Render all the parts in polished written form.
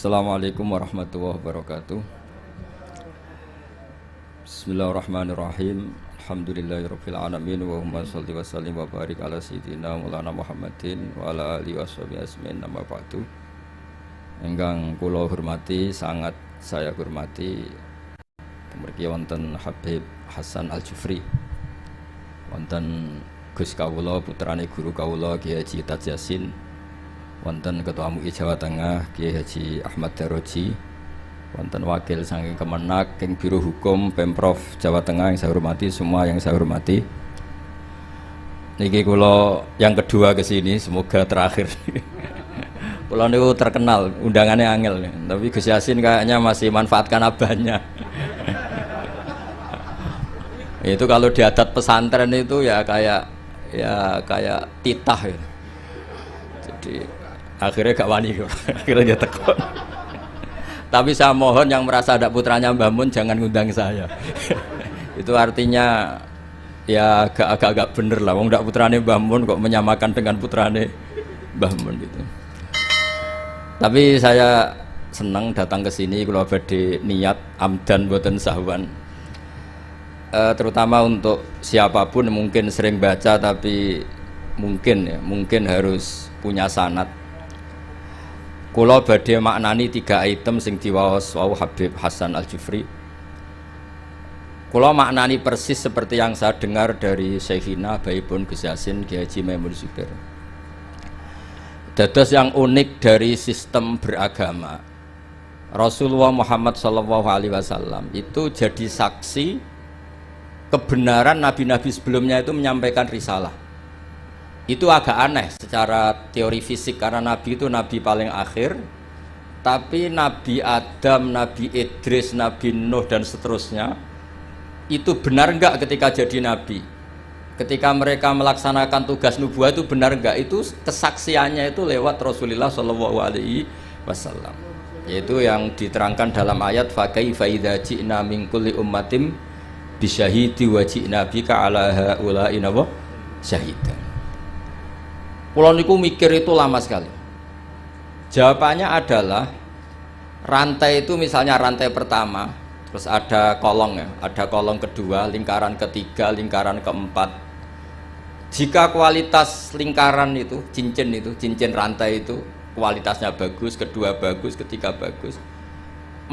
Assalamualaikum warahmatullahi wabarakatuh. Bismillahirrahmanirrahim. Alhamdulillahirabbil alamin wa humma shalli wa sallim wa barik ala sayyidina Maulana Muhammadin wa ala alihi washabihi ajmain. Nama ba'du. Ingkang kula hormati, sangat saya hormati mriki wonten Habib Hasan Al-Jufri. Wonten Gus kawula putrane guru kawula Kiai Haji Taj Yasin. Wonten Ketua MUI Jawa Tengah Kiai Haji Ahmad Daroji, wonten wakil saking Kemenak ing Biro Hukum Pemprov Jawa Tengah yang saya hormati, semua yang saya hormati. Niki kula yang kedua ke sini, semoga terakhir. Kula niku terkenal, undangannya angel, tapi Gus Yasin kayaknya masih manfaatkan abahnya. Itu kalau di adat pesantren itu ya kayak titah gitu. Jadi akhirnya gak wani, akhirnya dia tekon. Tapi saya mohon yang merasa ada putranya Mbah Mun jangan ngundang saya. Itu artinya ya agak bener lah. Wong ndak putrane Mbah Mun kok menyamakan dengan putrane Mbah Mun gitu. Tapi saya senang datang ke sini kalau badhe niat amdan boten sahwan. Terutama untuk siapapun mungkin sering baca tapi mungkin harus punya sanad. Kula badhe maknani 3 item sing diwaos wau Habib Hasan Al-Jufri. Kula maknani persis seperti yang saya dengar dari Syekhina Baipun Gus Yasin Kiai Haji Maimun Zubair. Dados yang unik dari sistem beragama, Rasulullah Muhammad SAW itu jadi saksi kebenaran nabi-nabi sebelumnya itu menyampaikan risalah. Itu agak aneh secara teori fisik karena nabi itu nabi paling akhir, tapi Nabi Adam, Nabi Idris, Nabi Nuh dan seterusnya itu benar enggak ketika jadi nabi? Ketika mereka melaksanakan tugas nubuah itu benar enggak? Itu kesaksiannya itu lewat Rasulullah SAW, yaitu yang diterangkan dalam ayat fa kaifa idza ji'na min kulli ummatin bisyahidi wa ji'na bika ala haula'i syahidan. Pulau niku mikir itu lama sekali. Jawabannya adalah rantai itu misalnya rantai pertama, terus ada kolong ya, ada kolong kedua, lingkaran ketiga, lingkaran keempat. Jika kualitas lingkaran itu, cincin rantai itu kualitasnya bagus, kedua bagus, ketiga bagus,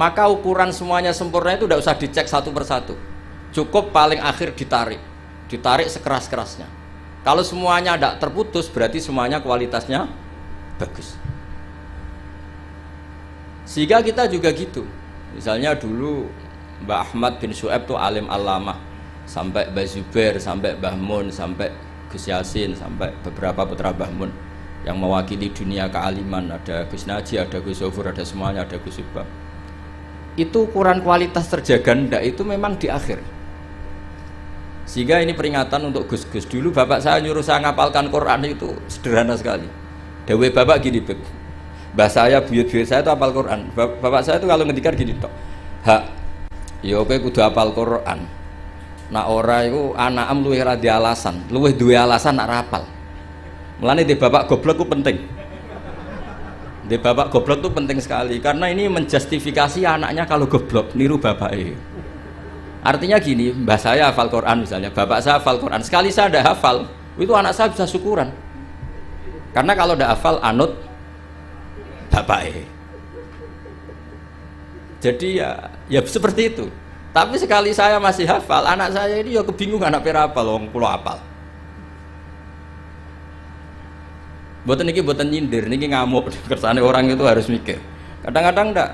maka ukuran semuanya sempurna itu tidak usah dicek satu persatu. Cukup paling akhir ditarik sekeras-kerasnya. Kalau semuanya tidak terputus berarti semuanya kualitasnya bagus. Sehingga kita juga gitu. Misalnya dulu Mbah Ahmad bin Syuaib itu alim alamah, sampai Mbah Zubair, sampai Mbah Mun, sampai Gus Yasin, sampai beberapa putra Mbah Mun yang mewakili dunia kealiman. Ada Gus Naji, ada Gus Sofur, ada semuanya, ada Gus Subah. Itu ukuran kualitas terjaga ndak itu memang di akhir. Sehingga ini peringatan untuk Gus-Gus. Dulu bapak saya nyuruh saya ngapalkan Quran itu sederhana sekali. Dewe bapak gini, mbah saya, buyut-buyut saya itu hafal Quran. Bapak saya itu kalau ngendikan gini tok. Hak, ya kowe kudu hafal Quran. Nak ora iku anakem luwih ra di alasan, luwih duwe alasan nak rapal. Mulane di bapak goblok itu penting. Di bapak goblok itu penting sekali karena ini menjustifikasi anaknya kalau goblok niru bapaknya. Artinya gini, mbah saya hafal Quran misalnya, bapak saya hafal Quran, sekali saya tidak hafal, itu anak saya bisa syukuran. Karena kalau tidak hafal, anut bapaknya. Jadi ya seperti itu. Tapi sekali saya masih hafal, anak saya ini ya kebingungan, anak pira hafal, wong kula hafal. Boten niki boten nyindir, niki ngamuk. Kersane orang itu harus mikir. Kadang-kadang ndak.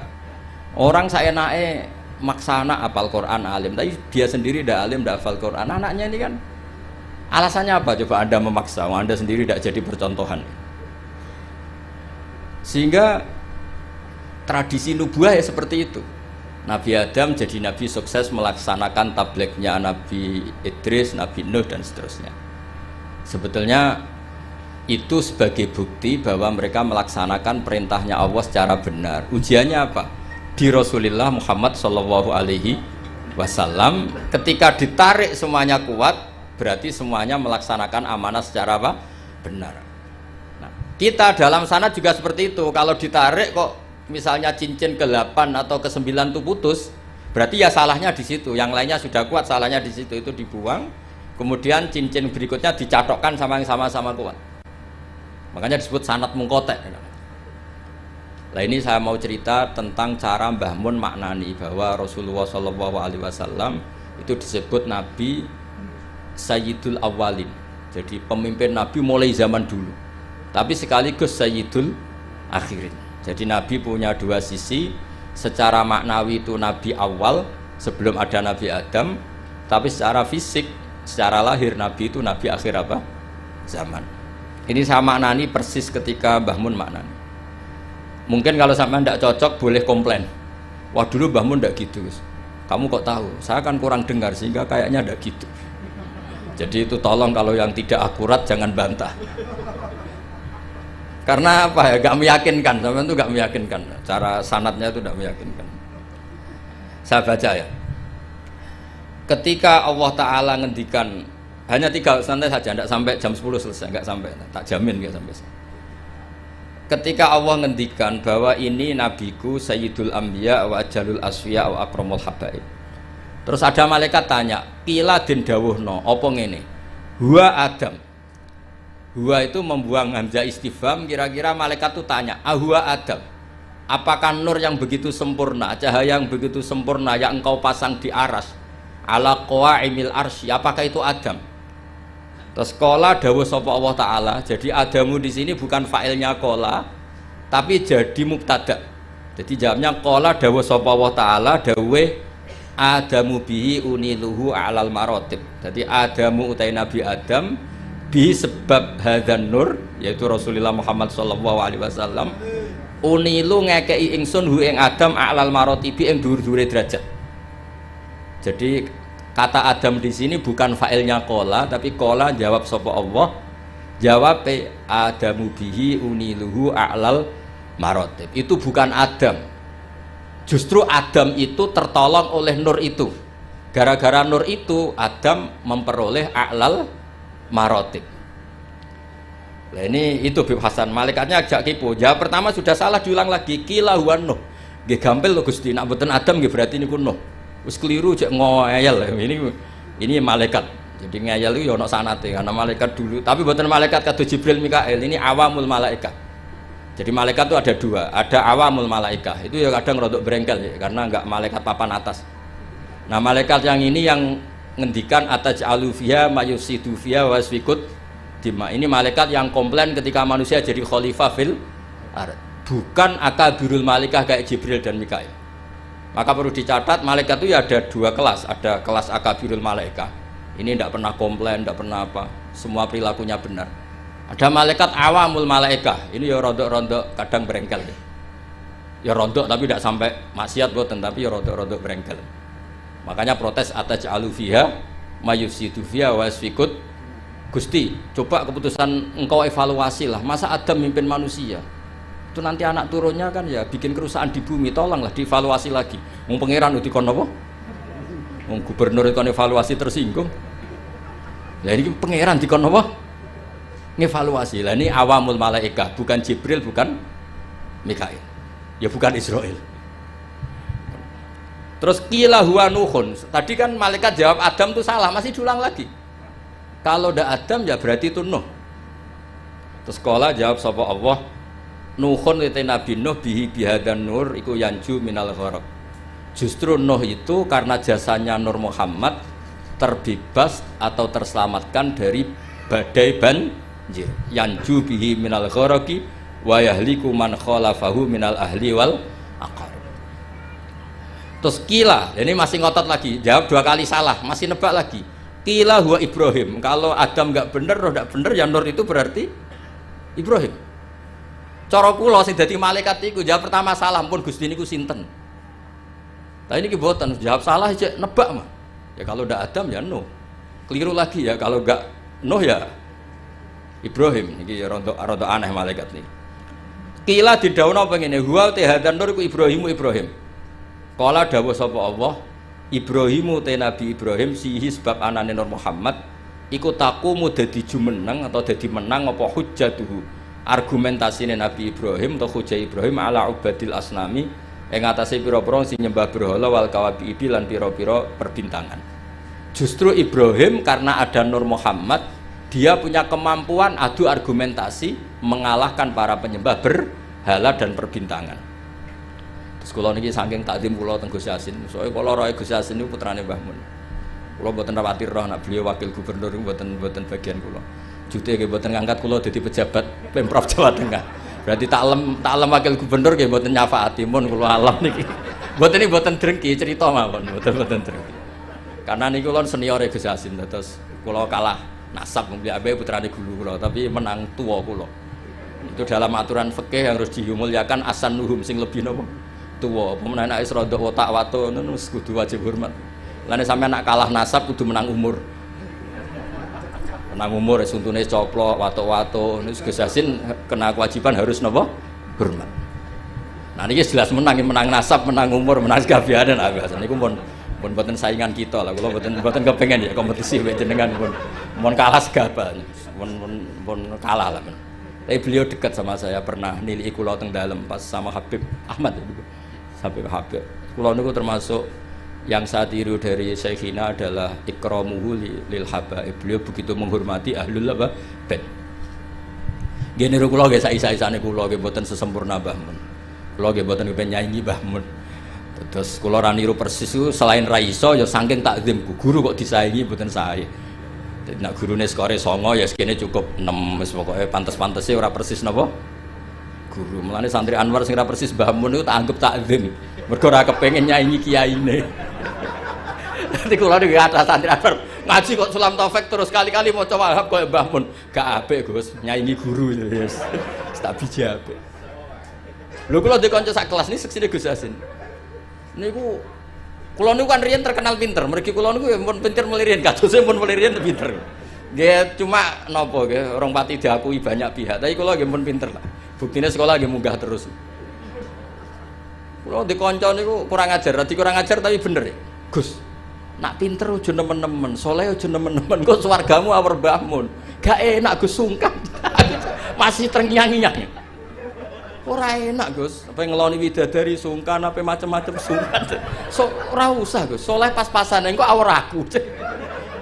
Orang saya naik maksa anak hafal Quran alim, tapi dia sendiri tidak alim, tidak hafal Quran. Anaknya ini kan alasannya apa? Coba Anda memaksa, Anda sendiri tidak jadi percontohan. Sehingga tradisi nubuah ya seperti itu. Nabi Adam jadi nabi sukses melaksanakan tablignya Nabi Idris, Nabi Nuh dan seterusnya. Sebetulnya itu sebagai bukti bahwa mereka melaksanakan perintahnya Allah secara benar. Ujiannya apa? Di Rasulullah Muhammad SAW ketika ditarik semuanya kuat, berarti semuanya melaksanakan amanah secara apa? Benar. Nah, kita dalam sana juga seperti itu. Kalau ditarik kok misalnya cincin ke-8 atau ke-9 itu putus, berarti ya salahnya di situ. Yang lainnya sudah kuat, salahnya di situ, itu dibuang. Kemudian cincin berikutnya dicatokkan sama yang sama-sama kuat. Makanya disebut sanad mungkotek. Nah ini saya mau cerita tentang cara Mbah Mun maknani bahwa Rasulullah SAW itu disebut Nabi Sayyidul Awwalin. Jadi pemimpin Nabi mulai zaman dulu. Tapi sekaligus Sayyidul Akhirin. Jadi Nabi punya dua sisi. Secara maknawi itu Nabi awal sebelum ada Nabi Adam. Tapi secara fisik, secara lahir Nabi itu Nabi akhir apa? Zaman. Ini saya maknani persis ketika Mbah Mun maknani. Mungkin kalau sampai tidak cocok boleh komplain. Wah dulu Mbah Mun tidak gitu. Kamu kok tahu? Saya kan kurang dengar sehingga kayaknya tidak gitu. Jadi itu tolong kalau yang tidak akurat jangan bantah. Karena apa ya? Gak meyakinkan, teman itu gak meyakinkan. Cara sanadnya itu gak meyakinkan. Saya baca ya. Ketika Allah Ta'ala ngendikan hanya 3 santai saja, tidak sampai jam 10 selesai, nggak sampai, tak jamin nggak sampai. Ketika Allah ngendikan bahwa ini nabiku Sayyidul Anbiya wa Ajalul Asfiya wa Akramul Habaib. Terus ada malaikat tanya, "Qila den dawuhna apa ngene? Huwa Adam." Huwa itu membuang hamzah istifham, kira-kira malaikat itu tanya, "Ahwa Adam? Apakah nur yang begitu sempurna, cahaya yang begitu sempurna yang engkau pasang di aras ala qawaimil arsy, apakah itu Adam?" Terus qala dawuh sapa Allah Ta'ala, jadi Adamu di sini bukan fa'ilnya qala, tapi jadi mubtada. Jadi jawabnya qala dawuh sapa Allah Ta'ala, dawuh Adamu bihi uniluhu alal marotib. Jadi Adamu utai Nabi Adam bihi sebab hadzan nur, yaitu Rasulullah Muhammad SAW, unilu ngekei ingsun hu ing Adam alal marotibi ing dhuwur-dhuwure derajat. Jadi kata Adam di sini bukan fa'ilnya qala, tapi qala jawab sapa Allah, jawab Adamu bihi uniluhu a'lal marotib. Itu bukan Adam. Justru Adam itu tertolong oleh nur itu. Gara-gara nur itu Adam memperoleh a'lal marotib. Nah ini itu Bib Hasan, malaikatnya agak kipu. Jawab pertama sudah salah, diulang lagi. Qila huwa Nuh. Nggih gampil lho Gusti, nek mboten Adam nggih berarti niku Nuh. Wis keliru cek ngoyel. Ini malaikat. Jadi ngeyel itu ya ono sanate karena malaikat dulu, tapi mboten malaikat kados Jibril Mikail, ini awamul malaikat. Jadi malaikat itu ada dua, ada awamul malaikat. Itu ya kadang rodok berengkel ya, karena enggak malaikat papan atas. Nah, malaikat yang ini yang ngendikan ataj'alu fiha mayusidu fiha wasfikut dima. Ini malaikat yang komplain ketika manusia jadi khalifah fil ard. Bukan akabirul malaikah kayak Jibril dan Mikail. Maka perlu dicatat, malaikat itu ya ada dua kelas. Ada kelas akabirul malaikah. Ini tidak pernah komplain, tidak pernah apa. Semua perilakunya benar. Ada malaikat awamul malaikah. Ini ya rontok-rontok kadang berengkel. Ya rontok tapi tidak sampai maksiat boten, tapi ya rontok-rontok berengkel. Makanya protes ataj'alu fiha mayusidu fiha wasfikut. Gusti, coba keputusan engkau evaluasi lah. Masa Adam mimpin manusia? Itu nanti anak turunnya kan ya bikin kerusakan di bumi, tolonglah dievaluasi lagi. Wong pangeran dikon apa? Wong gubernur dikon evaluasi tersinggung. Lah ini pangeran dikon apa? Ngevaluasi. Lah ini awamul malaikah, bukan Jibril, bukan Mikail. Ya bukan Israel. Terus qila huwa Nuhun. Tadi kan malaikat jawab Adam itu salah, masih diulang lagi. Kalau ndak Adam ya berarti itu Nuh. Terus qala jawab sapa Allah, Nuhun itu Nabi Nuh bihi bihadan nur iku yanju minal gharq. Justru Nuh itu karena jasanya Nur Muhammad terbebas atau terselamatkan dari badai banjir. Yanju bihi minal gharqi wa yahliku man khalafahu minal ahli wal aqar. Terus qila, ini masih ngotot lagi, jawab dua kali salah, masih nebak lagi. Qila huwa Ibrahim. Kalau Adam enggak bener, roh enggak bener, ya Nur itu berarti Ibrahim. Cara kula sing dadi malaikat iku jawab pertama salah, pun Gusti niku sinten. Lah ini ki mboten jawab salah aja nebak mah. Ya kalau ndak Adam ya Nuh. Keliru lagi ya kalau enggak Nuh ya Ibrahim. Iki ya rada aneh malaikat niki. Qila didhawuhna apa ngene, huwa hadan nur iku Ibrahim. Qala dawuh sapa Allah, Ibrahimu te Nabi Ibrahim sihi sebab anane Nur Muhammad iku taqumu dadi jumeneng atau dadi menang apa hujjatuhu argumentasine Nabi Ibrahim atau hujah Ibrahim ala ubadil asnami ing atase pira-pira sing nyembah berhala wal kawabibi lan pira-pira perbintangan. Justru Ibrahim karena ada Nur Muhammad, dia punya kemampuan adu argumentasi mengalahkan para penyembah berhala dan perbintangan. Terus kula niki saking takdim kula teng Gus Yasin, soalnya kula roe Gus Yasin niku putrane Mbah Mun. Kula mboten khawatir roh nek beliau wakil gubernur mboten bagian kula. Jute nggih mboten ngangkat kula dadi pejabat Pemprov Jawa Tengah. Berarti taklem wakil gubernur nggih mboten nyafaati mun kula alam niki. Mboten niki mboten drengki cerita mawon, mboten drengki. Karena niku kula senior Gus Yasin terus kula kalah nasab mung abe putrane guru kula tapi menang tua kula. Itu dalam aturan fikih yang harus dimuliakan asan nuhum sing lebih napa tua. Pemenang nek wis rada otak wato ngono wis kudu wajib hormat. Lane sampean nak kalah nasab kudu menang umur. Menang umur suntune coplok wato-wato nek Gus Yasin kena kewajiban harus napa hormat. Nah niki jelas menang nasab, menang umur, menang gabianan biasa niku pun mboten saingan kita lah. Kula mboten kepengin ya kompetisi mek jenengan pun kalah segabanya. Pun kalah lah. Tapi beliau dekat sama saya, pernah nilai kula teng dalem pas sama Habib Ahmad itu. Habib kula niku termasuk yang saya tiru dari Syekhina adalah ikramuhu lil habaib. Beliau begitu menghormati ahlul bait. Nggih niru kula nggih saisa-isane kula nggih mboten sesempurna Mbah Mun. Kula nggih mboten kepen nyanyi Mbah Mun. Terus kula ra niru persis itu selain ra iso ya saking takzimku. Guru kok disaingi mboten sae. Dadi nek gurune skore 9 ya sekene cukup 6 wis pokoke pantes-pantese ora persis napa guru. Mulane santri Anwar sing ra persis Mbah Mun niku tak anggap takzim. Mergo ora kepengin nyanyi kiyaine. Nanti kula niku ada santri Anwar ngaji kok Sulam Taufik terus kali-kali maca Wahab koyo Mbah Mun. Gak apik Gus, nyanyi guru ya. Tak biji apik. Lho kula di kanca sak kelas niki seksine Gus Yasin. Niku kula niku kan riyen terkenal pinter, mergi kula niku ya pun pinter melirin, kadose pun melirin pinter. Nggih cuma napa nggih orang pati diakui banyak pihak, tapi kula nggih pun pinter lah. Buktine sekolah nggih munggah terus. Kula di kanca niku kurang ajar tapi bener ya. Gus, nak pinter aja nemen-nemen, saleh aja nemen-nemen, kok swargamu awur Mbah Mun. Gak enak Gus sungkan. Masih terngiang-ngiang. Ora enak Gus, apa ngeloni widadari sungkan apa macam-macam sungkan. So ora usah Gus, soleh pas-pasan engko awur aku.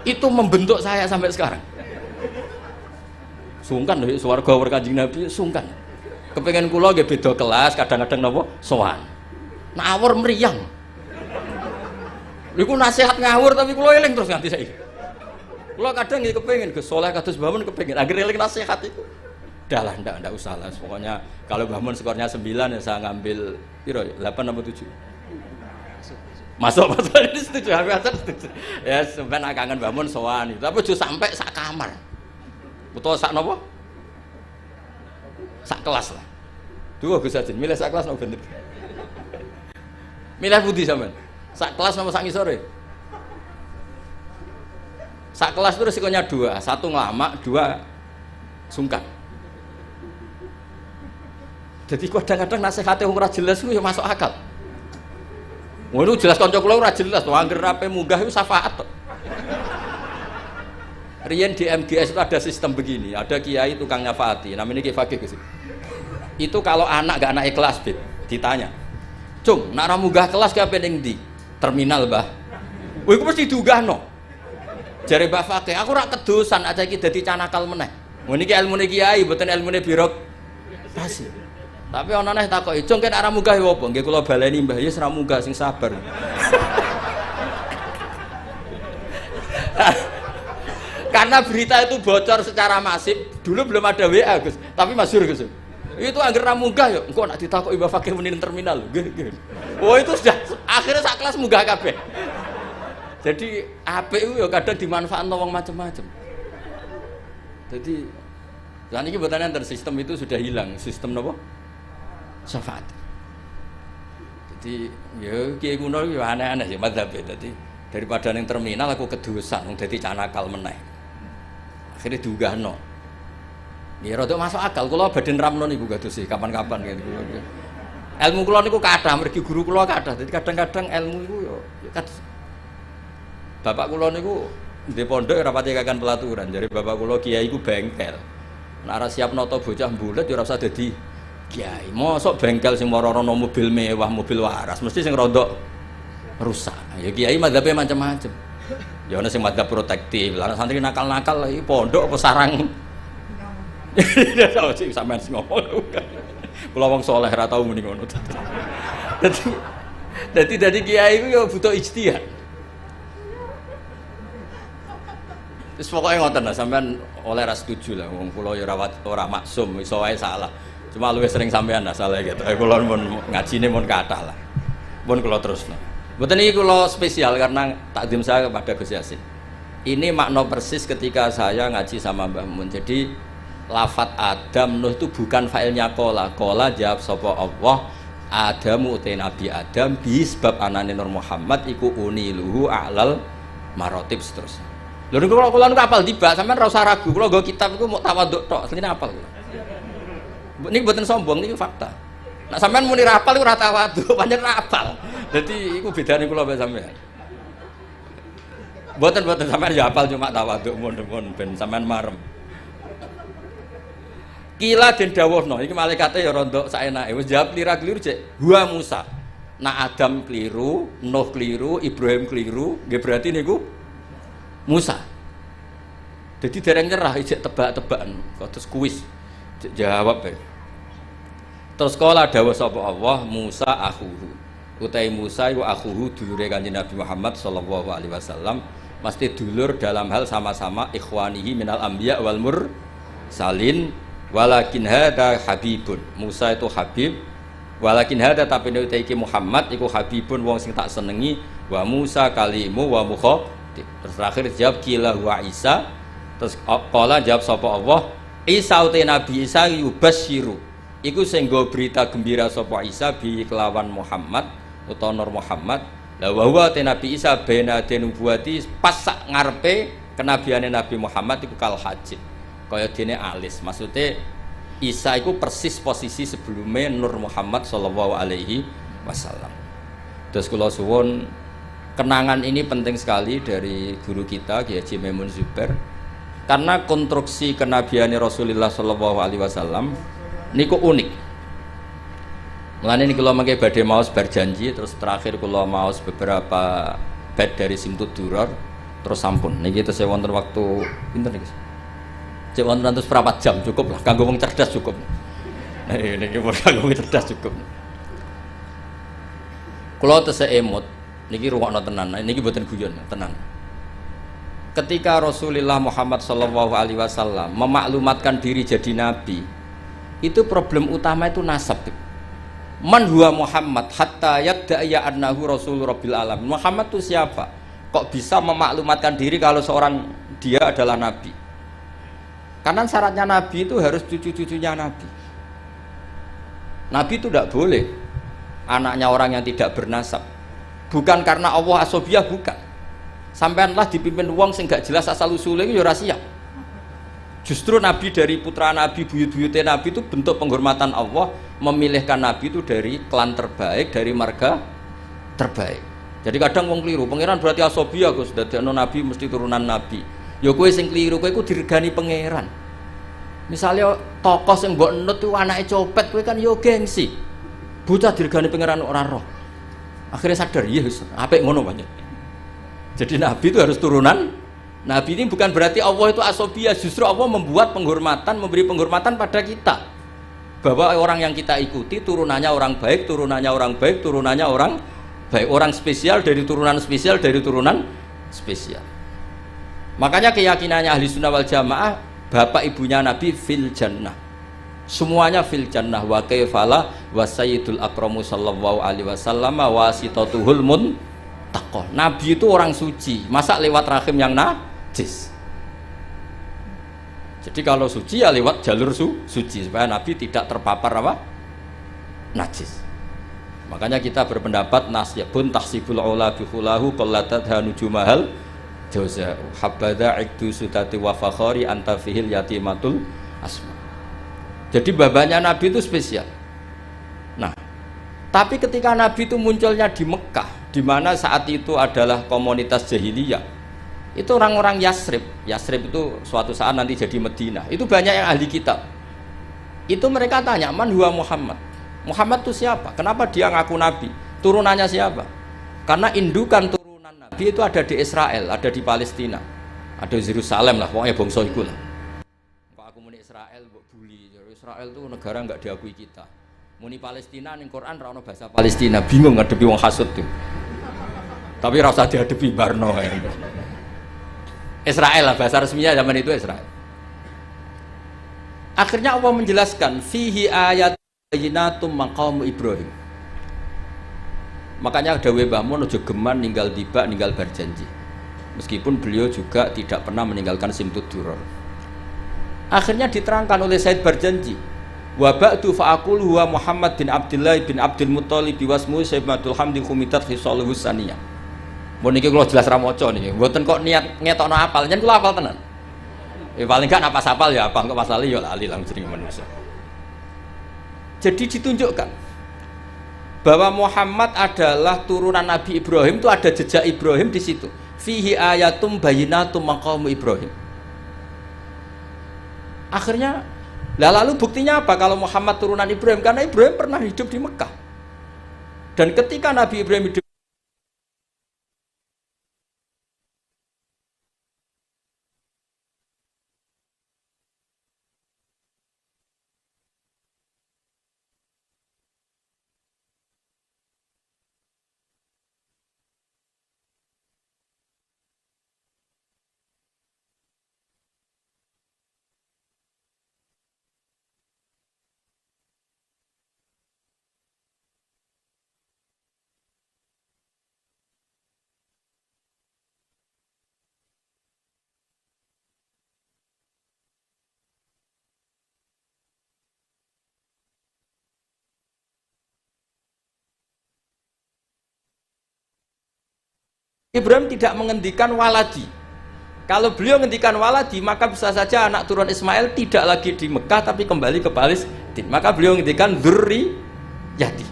Itu membentuk saya sampai sekarang. Sungkan lho swarga awur Kanjeng Nabi sungkan. Kepengen kula nggih beda kelas, kadang-kadang napa sowan. Nak awur mriyang. Iku nasihat ngawur tapi kula eling terus nganti saiki. Kula kadang nggih kepengin Gus soleh kados Mbah Mun kepengin anggere eling nasihat iku. Udah lah, enggak usah lah. Pokoknya kalau Mbah Mun skornya 9 ya saya ngambil piro 8 atau 7. Masuk ini setuju, aku setuju. Ya sampean kangen Mbah Mun sowan itu. Tapi aja sampai sak kamar. Utawa sak napa? Sak kelas lah. Dua Gus Yasin, milih sak kelas napa bener. Milih budi sampean. Sak kelas napa sak ngisore? Sak kelas itu resikonya 2, 1 ngelamak, 2 sungkan. Jadi kadang-kadang nasihatnya ora jelas itu ya masuk akal. Ngono jelas kanca kula ora jelas, anggere rape munggah itu syafaat. Riyen di MGS itu ada sistem begini, ada kiai tukang nyafaati, namanya Kiai Fakih Gus. Itu kalau anak gak anak kelas Bib, ditanya. Cung, nak ra munggah kelas ki ape ning ndi? Terminal, Mbah. Wah, iku mesti diunggahno. Jare Mbah Fakih, aku ora kedosan aja iki dadi canakal meneh. Ngono iki ilmune kiai, mboten ilmune birokrasi. Tapi ana neh takoki, "Cung kene arah munggah ya apa?" Nggih kula baleni Mbah, ya ora munggah sing sabar. Karena berita itu bocor secara masif, dulu belum ada WA Gus, tapi masyhur Gus. Itu angger ra munggah ya, engko nek ditakoki Mbah Fakih muni terminal lho, nggih. Oh itu sudah akhirnya sak kelas munggah kabeh. Jadi apik itu ya kadang dimanfaatno wong macam-macam. Jadi lan iki mboten enten sistem itu sudah hilang, sistem napa? Syafaat. Jadi ya kiai kuno ya aneh-aneh sih madzhabe. Jadi daripada ning terminal aku kedosan wong dadi canakal meneh. Akhirnya diunggahno. Ya rada masuk akal kula badhe nramno niku kados sih kapan-kapan gitu. Ilmu kula niku kathah mergi guru kula kathah. Jadi kadang-kadang ilmu iku ya kados bapak kula niku ndek pondok ora pati kakan pelaturan. Jadi bapak kula kiai iku bengkel. Nek ora siap nata bocah mbulet ya ora usah dadi kiai. Mosok bengkel sing moro-rono mobil mewah, mobil waras, mesti sing rodok rusak. Ya kiai madzhabe macam-macam. Ya ana sing madzhab protektif, lan santri nakal-nakal iki pondok apa sarang. Sing sampean sing ngomong. Kula wong saleh ora tau muni ngono. Dadi kiai iku ya butuh ijtihad. Terus pokoknya ngoten lah, sampean oleh ras setuju lah, wong kula ya ora maksum, iso wae salah. Cuma luwih sering sampean lah salah gitu. Kula mun ngajine mun kathah lah. Mun kula terusno. Mboten iki kula spesial karena takdim saya kepada Gus Yasin. Ini makna persis ketika saya ngaji sama Mbah Mun. Jadi lafat Adam Nuh itu bukan failnya kola. Kola jawab sapa Allah, Adamu utai Nabi Adam bi sebab anane Nur Muhammad iku uniluhu a'lal marotib seterusnya. Lho niku kula niku apal tiba, sampean ora usah ragu. Kula nggo kitab iku mau tawaduk tok, asline apal kula. Niki mboten sombong, niki fakta. Nek sampean muni ra apal iku ora tawaduk, pancen ra apal. Dadi iku bedane kula mbek sampean. Mboten sampean ya apal cuma tawaduk mun ben sampean marem. Kila den dawuhno, iki malaikate ya rontok saenake. Wis jawab lira-kliru cek. Wa Musa. Nak Adam keliru, Nuh keliru, Ibrahim keliru, nggih berarti niku Musa. Jadi dereng nyerah ijek tebak-tebakan, terus kuis jawab ya. Terus kala dawuh sapa Allah, Musa akhuhu. Utai Musa iku akhuhu dulure Kanjeng Nabi Muhammad sallallahu alaihi wasallam, mesti dulur dalam hal sama-sama ikhwanihi minal anbiya wal mursalin, walakin hada habibun. Musa itu habib, walakin hada tapi nek iki Muhammad iku habibun wong sing tak senengi, wa Musa kalimu wa mukha. Terus terakhir jawab kila wa Isa. Terus kala jawab sapa Allah, Isa uti Nabi Isa yubasyiru iku sing nggo berita gembira sapa Isa bi kelawan Muhammad utawa Nur Muhammad. La wa huwa te Nabi Isa bena denubuati pas sak ngarepe kenabiane Nabi Muhammad iku kal hajid. Kaya dene alis. Maksudnya Isa iku persis posisi sebelumnya Nur Muhammad sallallahu alaihi wasallam. Terus kula suwun kenangan ini penting sekali dari guru kita Kiai Haji Maimun Zubair, karena konstruksi kenabian Rasulullah Shallallahu Alaihi Wasallam niku unik. Mulane niki kula mangke badhe maos berjanji, terus terakhir kula maos beberapa bait dari Simtud Duror, terus sampun. Niki tesih wonten waktu pinten niki? Cek wonten 100 jam cukup lah, kanggo wong cerdas cukup. Nah, niki kanggo wong cerdas cukup. Kula tesih emut. Niki rungokno tenan, niki mboten guyon, tenan. Ketika Rasulullah Muhammad sallallahu alaihi wasallam memaklumatkan diri jadi nabi, itu problem utama itu nasab. Man huwa Muhammad hatta yadda'a annahu rasul rabbil alamin. Muhammad itu siapa? Kok bisa memaklumatkan diri kalau seorang dia adalah nabi? Karena syaratnya nabi itu harus cucu-cucunya nabi. Nabi itu tidak boleh anaknya orang yang tidak bernasab. Bukan karena Allah asobiyah, bukan. Sampaianlah dipimpin wong sing gak jelas asal usulnya itu ya rahasia. Justru Nabi dari putra Nabi, buyut-buyutnya Nabi itu bentuk penghormatan Allah, memilihkan Nabi itu dari klan terbaik, dari marga terbaik. Jadi kadang wong keliru, pangeran berarti asobiyah Gus, dadekno Nabi mesti turunan Nabi. Ya kowe sing keliru, kowe iku diregani pangeran. Misalnya tokoh sing mbok enut itu anake copet, kowe kan yo gengsi. Bocah diregani pangeran ora roh. Akhirnya sadar, iya apik ngono banyak. Jadi Nabi itu harus turunan. Nabi ini bukan berarti Allah itu asobiyah, justru Allah membuat penghormatan, memberi penghormatan pada kita. Bahwa orang yang kita ikuti turunannya orang baik, turunannya orang baik, turunannya orang baik, orang spesial dari turunan spesial, dari turunan spesial. Makanya keyakinannya ahli sunnah wal jamaah, bapak ibunya Nabi fil jannah. Semuanya fil jannah wa kaifala wa sayyidul akramu sallallahu alaihi wasallam wasitatuhul muntaqah. Nabi itu orang suci, masa lewat rahim yang najis? Jadi kalau suci ya lewat jalur suci supaya Nabi tidak terpapar apa? Najis. Makanya kita berpendapat nasyabun tahsibul ula bi khulahu qallatat hanujumahal jauza habada ikdu sudati wa fakhari anta fihil yatimatul asma. Jadi babanya Nabi itu spesial. Nah, tapi ketika Nabi itu munculnya di Mekah, di mana saat itu adalah komunitas jahiliyah, Itu orang-orang Yasrib. Yasrib itu suatu saat nanti jadi Madinah. Itu banyak yang ahli kitab. Itu mereka tanya, man huwa Muhammad? Muhammad itu siapa? Kenapa dia ngaku nabi? Turunannya siapa? Karena indukan turunan nabi itu ada di Israel, ada di Palestina, ada di Yerusalem lah, pokoknya bangsa itu lah. Kalau aku muni Israel, mbok buli. Israel itu negara nggak diakui kita. Muni Palestina ning Quran ra ono bahasa Palestina, bingung ngadepi wong hasud tuh. Tapi ra usah dihadapi barno. Israel lah bahasa resminya zaman itu Israel. Akhirnya Allah menjelaskan fihi ayat bayyinatum maqam Ibrahim. Makanya dawe Mbah Mun aja geman ninggal tiba ninggal berjanji. Meskipun beliau juga tidak pernah meninggalkan simtud duror. Akhirnya diterangkan oleh Said Barjanji. Wa ba'du fa'aqul huwa Muhammad bin Abdullah bin Abdul Muthalib wasmu Sayyidatul Hamdi Khumitat Khisaluhus Saniyah. Mun niki kula jelas ra maca niki. Mboten kok niat ngetokno apal, yen kula apal tenan. Paling gak apa sapal ya apa kok pasal ya lali lang jeneng manusia. Jadi ditunjukkan bahwa Muhammad adalah turunan Nabi Ibrahim, itu ada jejak Ibrahim di situ. Fihi ayatum bayyinatum maqam Ibrahim. Akhirnya lalu buktinya apa kalau Muhammad turunan Ibrahim? Karena Ibrahim pernah hidup di Mekah. Dan ketika Nabi Ibrahim hidup Ibrahim tidak menghentikan waladi. Kalau beliau menghentikan waladi, maka bisa saja anak turun Ismail tidak lagi di Mekah tapi kembali ke Palestina. Maka beliau menghentikan dzurriyyati.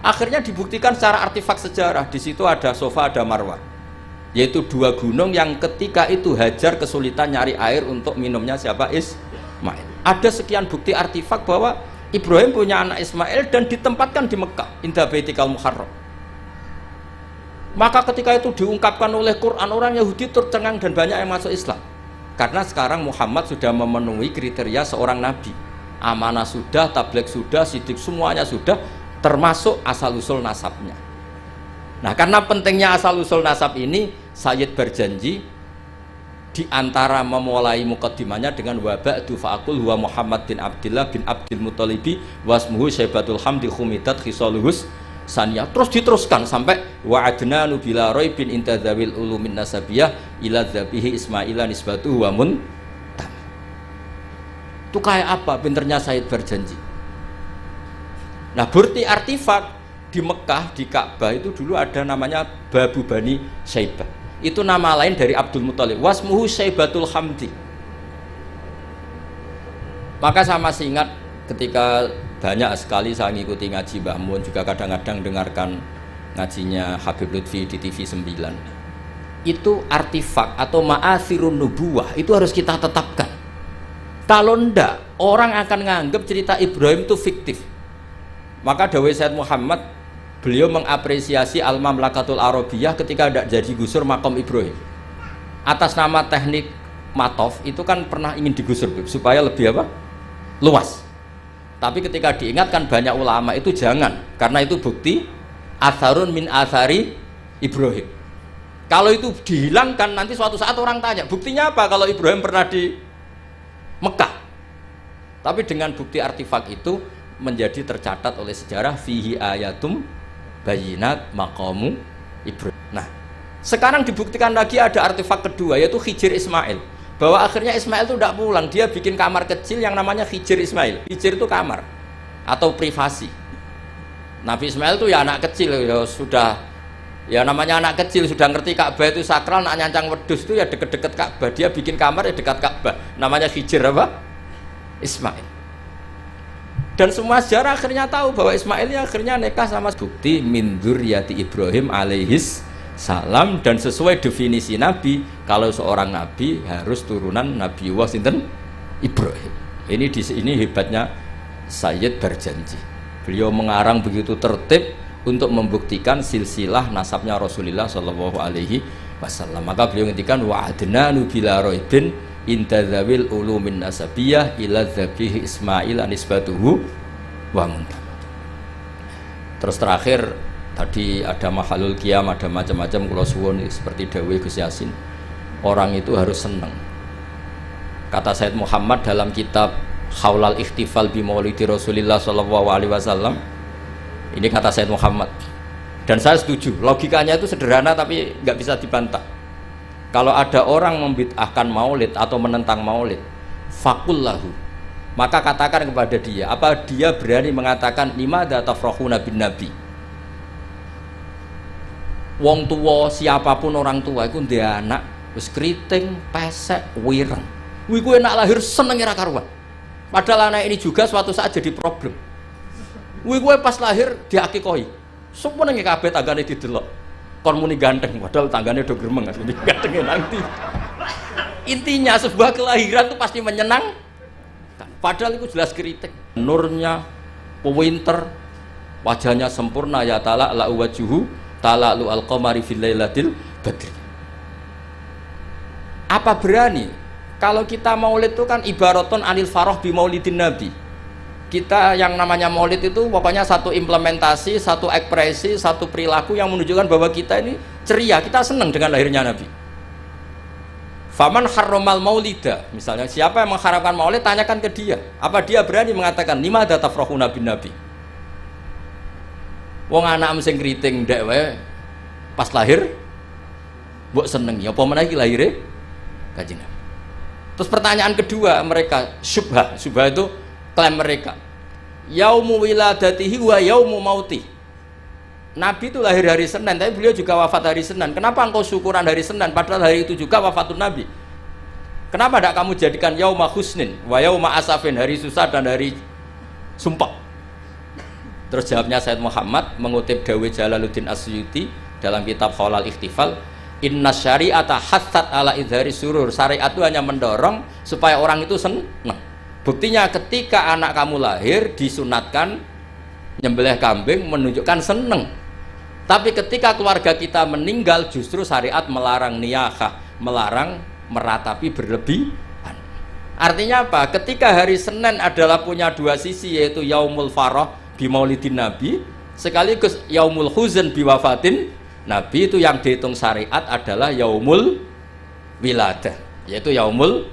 Akhirnya dibuktikan secara artefak sejarah. Di situ ada Safa, ada Marwah, yaitu dua gunung yang ketika itu Hajar kesulitan nyari air untuk minumnya siapa? Ismail. Ada sekian bukti artefak bahwa Ibrahim punya anak Ismail dan ditempatkan di Mekah, inda baitikal muharram. Maka ketika itu diungkapkan oleh Quran, orang Yahudi tercengang dan banyak yang masuk Islam. Karena sekarang Muhammad sudah memenuhi kriteria seorang nabi. Amanah sudah, tabligh sudah, sidik semuanya sudah, termasuk asal-usul nasabnya. Nah, karena pentingnya asal-usul nasab ini, Sayyid berjanji di antara memulai mukaddimahnya dengan wa ba'du fa'aqul huwa Muhammad bin Abdullah bin Abdul Muthalibi wasmuhu Sayyidatul Hamdi Khumitat Khisaluhus Saniyah. Terus diteruskan sampai wa'adna nubila roibin intadzawil ulumin nasabiyah ila dzabihi Ismaila nisbatuhu wa muntam. Itu kayak apa pinternya Said berjanji. Nah, bukti artefak di Mekah, di Ka'bah itu dulu ada namanya Babu Bani Syaibah. Itu nama lain dari Abdul Muthalib, wasmuhu Sayyidatul Hamdi. Maka saya masih ingat ketika banyak sekali saya ngikuti ngaji Mbah Mun, juga kadang-kadang dengarkan ngajinya Habib Lutfi di TV 9. Itu artefak atau ma'athirun nubuwah itu harus kita tetapkan. Kalau ndak, orang akan nganggap cerita Ibrahim itu fiktif. Maka dawai Sayyid Muhammad, beliau mengapresiasi Al-Mamlakatul Arabiyah ketika tidak jadi gusur makom Ibrahim. Atas nama teknik matof itu kan pernah ingin digusur supaya lebih apa? Luas. Tapi ketika diingatkan banyak ulama itu jangan, karena itu bukti atharun min athari Ibrahim. Kalau itu dihilangkan nanti suatu saat orang tanya, buktinya apa kalau Ibrahim pernah di Mekah? Tapi dengan bukti artefak itu menjadi tercatat oleh sejarah fihi ayatum bayyinat maqamu Ibrahim. Nah, sekarang dibuktikan lagi ada artefak kedua, yaitu Hijir Ismail. Bahwa akhirnya Ismail itu tidak pulang, dia bikin kamar kecil yang namanya Hijir Ismail. Hijir itu kamar atau privasi. Nabi Ismail itu ya anak kecil, ya sudah, ya namanya anak kecil sudah ngerti Ka'bah itu sakral, nak nyancang wedus itu ya deket-deket Ka'bah, dia bikin kamar ya dekat Ka'bah, namanya Hijir apa? Ismail. Dan semua sejarah akhirnya tahu bahwa Ismail ya akhirnya nikah sama bukti min dzurriyyati Ibrahim alaihis salam, dan sesuai definisi Nabi, kalau seorang Nabi harus turunan Nabi sinten Ibrahim. Ini di sini hebatnya Sayyid Barjanji. Beliau mengarang begitu tertib untuk membuktikan silsilah nasabnya Rasulullah Shallallahu Alaihi Wasallam. Maka beliau ngendikan wa adnanu bila roibin intadzawil ulumin nasabiyah ila dzabih Ismail anisbatuhu wa muntah. Terus terakhir tadi ada mahalul qiyam, ada macam-macam kula suwun seperti dawuh Gus Yasin. Orang itu harus senang. Kata Said Muhammad dalam kitab Haulal Ikhtifal bi Maulidi Rasulillah sallallahu alaihi wasallam. Ini kata Said Muhammad. Dan saya setuju, logikanya itu sederhana tapi nggak bisa dibantah. Kalau ada orang membid'ahkan maulid atau menentang maulid, fakullahu, maka katakan kepada dia, apa dia berani mengatakan limadza tafrahuna bin nabi? Wong tua, siapapun orang tua itu dia anak wis kriting, pesek, wireng. Kuwi kowe nak lahir seneng ora karuan. Padahal anak ini juga suatu saat jadi problem. Kowe pas lahir diakikoi. Semua nang kabeh tanggane didelok. Kon muni ganteng padahal tanggane do gremeng asli gantenge nanti. Intinya sebuah kelahiran itu pasti menyenang. Padahal itu jelas kritik. Nurnya pewinter, wajahnya sempurna ya ta'ala la wajhu ta'ala lu al-qamari fil lailatil badri. Apa berani? Kalau kita maulid itu kan ibaraton anil faroh bi maulidin nabi. Kita yang namanya maulid itu pokoknya satu implementasi, satu ekspresi, satu perilaku yang menunjukkan bahwa kita ini ceria, kita senang dengan lahirnya nabi. Faman harromal maulida, misalnya siapa yang mengharamkan maulid, tanyakan ke dia. Apa dia berani mengatakan limadza tafrahuna bin nabi? Wong anak sing kriting ndek wae pas lahir mbok seneng ya apa meneh iki lahire Kanjeng Nabi. Terus pertanyaan kedua mereka, syubhah itu klaim mereka. Yaumu wiladatihi wa yaumu mauti. Nabi itu lahir hari Senin, tapi beliau juga wafat hari Senin. Kenapa engkau syukuran hari Senin padahal hari itu juga wafatun Nabi? Kenapa tidak kamu jadikan yauma husnin wa yauma asafin, hari susah dan hari sumpah? Terus jawabnya Said Muhammad mengutip dawuh Jalaluddin Asyuti dalam kitab Haulal Ikhtifal, inna syari'ata hatsat ala idhari surur. Syariat itu hanya mendorong supaya orang itu senang. Buktinya ketika anak kamu lahir disunatkan nyembelih kambing menunjukkan senang. Tapi ketika keluarga kita meninggal justru syariat melarang niyahah, melarang meratapi berlebihan. Artinya apa? Ketika hari Senin adalah punya dua sisi, yaitu yaumul farah bi maulidin nabi, sekaligus yaumul huzn bi wafatin nabi, itu yang dihitung syariat adalah yaumul wiladah, yaitu yaumul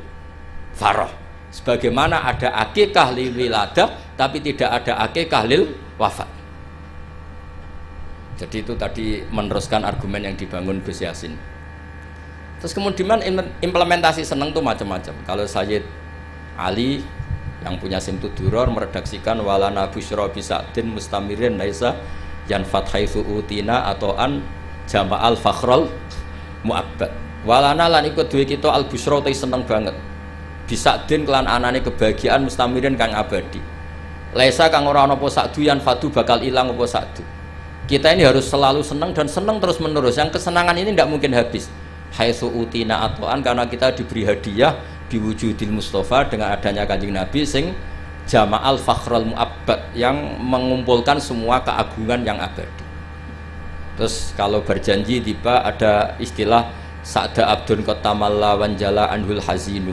farah. Sebagaimana ada akikah lil wiladah tapi tidak ada akikah lil wafat. Jadi itu tadi meneruskan argumen yang dibangun Gus Yasin. Terus kemudian implementasi seneng itu macam-macam. Kalau Sayyid Ali yang punya Simtud Duror meredaksikan walana busyra bisadin mustamirin laisa yan fathaitsu utina atau an jama'al fakhrul mu'abbad. Walana lan ikut duwe kita al busyra te seneng banget. Bisadin kelan anane kebahagiaan mustamirin kang abadi. Laisa kang ora ana apa sakdu yan fatu bakal ilang apa sakdu. Kita ini harus selalu senang dan senang terus menerus. Yang kesenangan ini tidak mungkin habis. Haitsu utina atoan, karena kita diberi hadiah biwujudil Mustafa dengan adanya Kanjeng Nabi sing jama'al fakhrul mu'abbad, yang mengumpulkan semua keagungan yang abadi. Terus kalau berjanji tiba ada istilah sa'da abdun qatamalla wanjala anhul hazinu,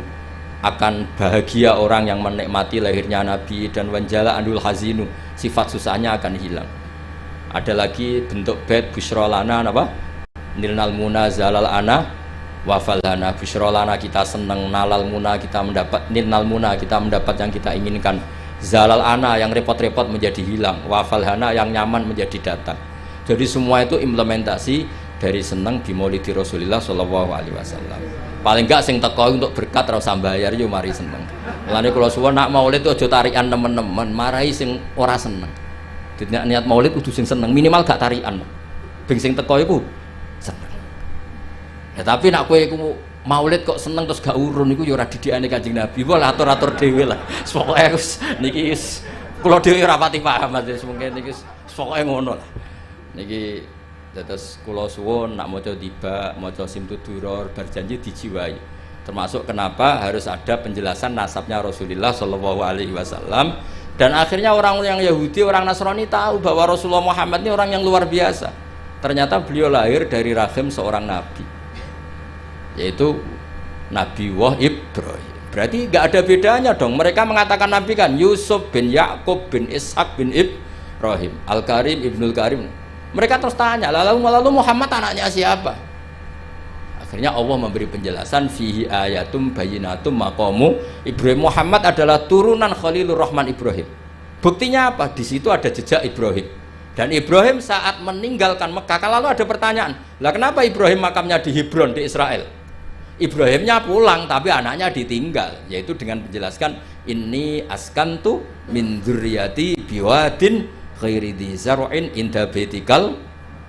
akan bahagia orang yang menikmati lahirnya Nabi, dan wanjala anhul hazinu, sifat susahnya akan hilang. Ada lagi bentuk bait busyrolana apa? Nilnal muna zalal ana wafalana. Busyrolana kita senang, nalal muna kita mendapat, nilnal muna kita mendapat yang kita inginkan, zalal ana yang repot-repot menjadi hilang, wafalhana yang nyaman menjadi datang. Jadi semua itu implementasi dari senang di maulidi Rasulullah Shallallahu Alaihi Wasallam. Paling enggak sing teko untuk berkat ora usah bayar yo mari seneng. Mulane kula suwun nak maulid itu aja tarikan teman-teman, marahi sing ora seneng. Niat maulid kudu sing seneng, minimal gak tarian. Bing sing teko iku seneng. Ya tapi nak kowe iku maulid kok seneng terus gak urun iku ya ora didikane Kanjeng Nabi. Wah atur-atur dhewe lah. Pokoke wis niki wis kula dhewe ora pati paham, wis mungkin niki pokoke ngono lah. Niki Terus kula suwun nak maca tiba, maca simtuduror berjanji dijiwai. Termasuk kenapa harus ada penjelasan nasabnya Rasulullah Shallallahu Alaihi Wasallam. Dan akhirnya orang yang Yahudi, orang Nasrani tahu bahwa Rasulullah Muhammad ini orang yang luar biasa. Ternyata beliau lahir dari rahim seorang nabi, yaitu Nabi Ibrahim. Berarti nggak ada bedanya dong. Mereka mengatakan nabi kan Yusuf bin Yakub bin Ishak bin Ibrahim, Al-Karim Ibnul Karim. Mereka terus tanya, lalu Muhammad anaknya siapa? Akhirnya Allah memberi penjelasan fihi ayatum bayinatum maqamu Ibrahim. Muhammad adalah turunan Khalilur Rahman Ibrahim. Buktinya apa? Di situ ada jejak Ibrahim. Dan Ibrahim saat meninggalkan Mekah, lalu ada pertanyaan, lah kenapa Ibrahim makamnya di Hebron di Israel? Ibrahimnya pulang tapi anaknya ditinggal, yaitu dengan menjelaskan inni askantu min dzurriyyati biwadin ghairi dzi zar'in inda baitikal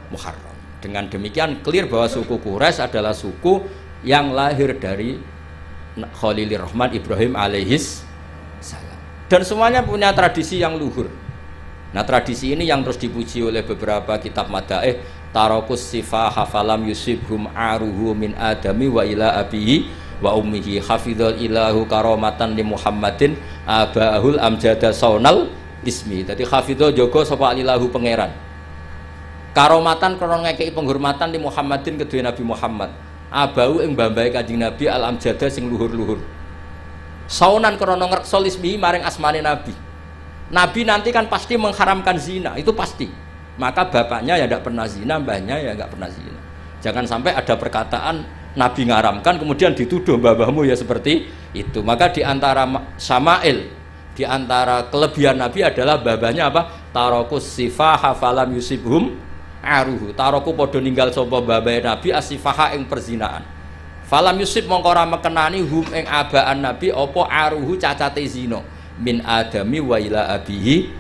muharram. Dengan demikian clear bahwa suku Quraisy adalah suku yang lahir dari Khalilur Rahman Ibrahim alaihis salam. Dan semuanya punya tradisi yang luhur. Nah, tradisi ini yang terus dipuji oleh beberapa kitab madaih. Tarakus sifah hafalam yusibhum aruhu min adami wa ila abihi wa ummihi hafidhal ilahu karomatan li Muhammadin abahul amjada saunal ismi. Jadi hafidhal jogo sapa ilahu pangeran karomatan krono ngekei penghormatan di Muhammadin kedua Nabi Muhammad abau ing mbambahe Kanjeng Nabi al amjada sing luhur-luhur saunan krono ngreksa ismi maring asmane Nabi. Nabi nanti kan pasti mengharamkan zina, itu pasti. Maka bapaknya ya tidak pernah zina, mbahnya ya nggak pernah zina. Jangan sampai ada perkataan Nabi ngaramkan kemudian dituduh mbah-mbahmu ya seperti itu. Maka diantara syama'il, diantara kelebihan Nabi adalah babanya apa? Tarokus sifah hafalam yusibhum aruhu. Taroku podo ninggal sopo babai Nabi asifaha ing perzinaan. Falam yusib mongkora mekenani hum ing abaan Nabi opo aruhu cacate zino min adami wa ila abihi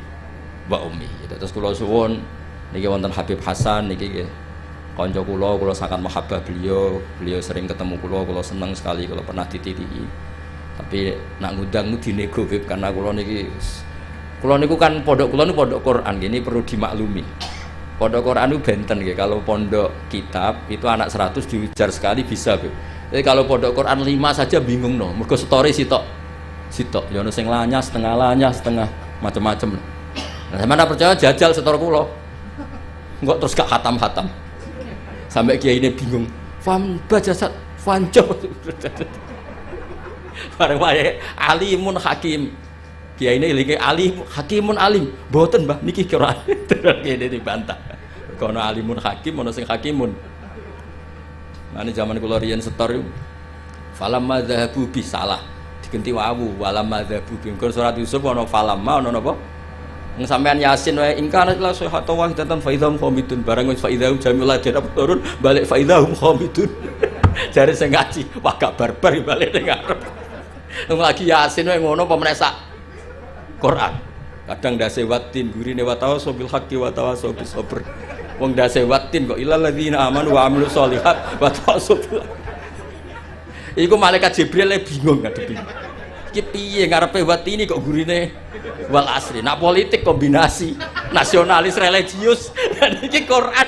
wa ummi. Terus kula suwun niki wonten Habib Hasan niki nggih kanca kula sangat mahabbah beliau sering ketemu kula seneng sekali kalau pernah dititiki. Tapi nak ngundang dinego Bib karena kula niku kan pondok kula niku pondok Quran gini perlu dimaklumi. Pondok Quran itu benten nggih, kalau pondok kitab itu anak 100 diujar sekali bisa Bib. Jadi kalau pondok Quran 5 saja bingung no, mergo story sitok ya ono sing lanyas, setengah macam-macam. Nah, sampeyan percaya jajal setor kula. Enggak terus gak khatam-khatam. Sampai kiai ini bingung. Fam bajasat fanjo. Bareng wae alimun hakim. Kiai ini lagi alim hakimun alim. Mboten Mbah niki kira kene dibantah. Kono alimun hakim ono sing hakimun. Nah, ini zaman kula riyen setor yo. Falamma dzahabu bi salah. Digenti wawu walamma dzahabu bi. Kon surat Yusuf ono falamma ono napa? Sampean Yasin wae ingkar la sahatu wa hidatan faidhum khamidun barang wis faidhum jamila jenab turun balik faidhum khamidun. Jare sing ngaji wah gak barbar balik ning arep. Lagi Yasin wae ngono apa meneh sak Quran. Kadang dase watin gurine wa tawassul haqqi wa tawassul bis sabr. Wong dase watin kok ilal ladzina amanu wa amilus sholihat wa tawassul. Iku malaikat Jibril bingung ngadepi. Iki piye ngarepe watini kok gurine wal asri. Nak politik kombinasi nasionalis religius dan iki Quran.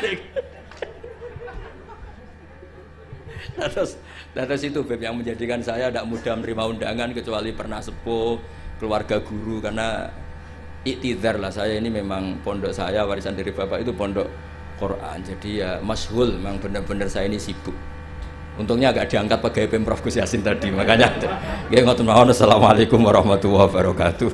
Terus itu Beb yang menjadikan saya tidak mudah menerima undangan kecuali pernah sepuh keluarga guru karena iktidar lah saya ini memang pondok saya warisan dari bapak itu pondok Quran jadi ya masyhul memang benar-benar saya ini sibuk. Untungnya agak diangkat pegawai Pemprov Gus Yasin tadi makanya. Nggih ngoten mawon. Assalamualaikum warahmatullahi wabarakatuh.